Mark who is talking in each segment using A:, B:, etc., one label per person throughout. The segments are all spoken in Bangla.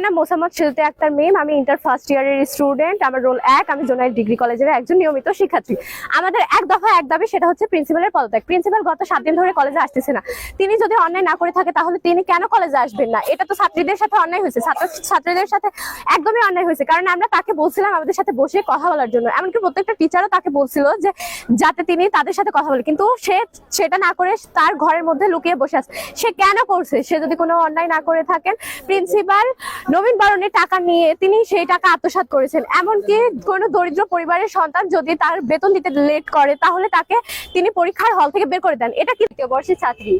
A: নাম মোসাম্মদ শিলতে আক্তার মিম। আমি ইন্টার ফার্স্ট ইয়ারের স্টুডেন্ট। আমার রোল 1। আমি জোনাইল ডিগ্রি কলেজের একজন নিয়মিত শিক্ষার্থী। আমাদের এক দফা এক দাবি, সেটা হচ্ছে প্রিন্সিপালের পদত্যাগ। প্রিন্সিপাল গত 7 দিন ধরে কলেজে আসতেছে না। তিনি যদি অন্যায় না করে থাকে তাহলে তিনি কেন কলেজে আসবেন না? এটা তো ছাত্রীদের সাথে অন্যায় হয়েছে, ছাত্রীদের সাথে একদমই অন্যায় হয়েছে। কারণ আমরা তাকে বলছিলাম আমাদের সাথে বসে কথা বলার জন্য, এমনকি প্রত্যেকটা টিচারও তাকে বলছিল যে যাতে তিনি তাদের সাথে কথা বলে, কিন্তু সে সেটা না করে তার ঘরের মধ্যে লুকিয়ে বসে আছে। সে কেন করছে? সে যদি কোনো অন্যায় না করে থাকেন, প্রিন্সিপাল নবীন বরণের টাকা নিয়ে তিনি সেই টাকা আত্মসাৎ করেছেন। এমনকি কোনো দরিদ্র পরিবারের সন্তান যদি তার বেতন দিতে লেট করে তাহলে তাকে তিনি পরীক্ষার হল থেকে বের করে দেন। এটা কি?
B: দ্বিতীয় বর্ষের ছাত্রী।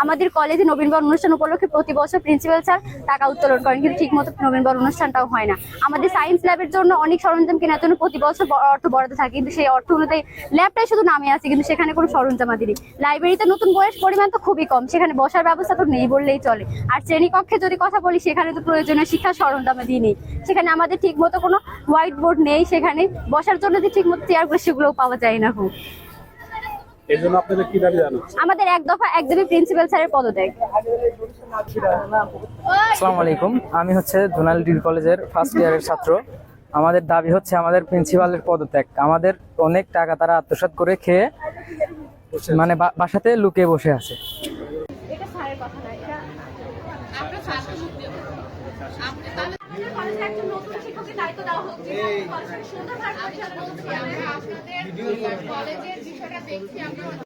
B: আমাদের কলেজে নবীনবরণ অনুষ্ঠান উপলক্ষে প্রতি বছর প্রিন্সিপাল স্যার টাকা উত্তোলন করেন, কিন্তু ঠিক মতো নবীনবরণ অনুষ্ঠানটাও হয় না। আমাদের সায়েন্স ল্যাবের জন্য অনেক সরঞ্জাম কেনার জন্য প্রতি বছর অর্থ বরাদ্দ থাকে, কিন্তু সেই অর্থ অনুযায়ী ল্যাবটাই শুধু নামে আছে, কিন্তু সেখানে কোনো সরঞ্জামাদি নেই। লাইব্রেরিতে নতুন বইয়ের পরিমাণ তো খুবই কম, সেখানে বসার ব্যবস্থা তো নেই বললেই চলে। আর শ্রেণীকক্ষে যদি কথা বলি, সেখানে তো প্রয়োজনীয় শিক্ষা সরঞ্জামাদি নেই। সেখানে আমাদের ঠিক মতো কোনো হোয়াইট বোর্ড নেই, সেখানে বসার জন্য যে ঠিক মতো চেয়ারগুলো সেগুলোও পাওয়া যায় না।
C: এজন্য আপনাদের কি দাবি জানাচ্ছেন?
B: আমাদের এক দফা এক দাবি প্রিন্সিপাল স্যারের পদত্যাগ।
D: আসসালামু আলাইকুম, আমি হচ্ছে জোনাইল ডিগ্রি কলেজের ফার্স্ট ইয়ারের ছাত্র। আমাদের দাবি হচ্ছে আমাদের প্রিন্সিপালের পদত্যাগ। আমাদের অনেক টাকা তারা আত্মসাৎ করে খেয়ে মানে বাসাতে লুকিয়ে বসে আছে।
A: এটা স্যারের কথা না, এটা আমরা ছাত্র মুক্তি। আমাদের কলেজে একজন নতুন শিক্ষকের দায়িত্ব দেওয়া হচ্ছে, কলেজের সুন্দরভাবে পরিচালনা করছি। আমরা আপনাদের কলেজের বিষয়টা দেখছি। আমরা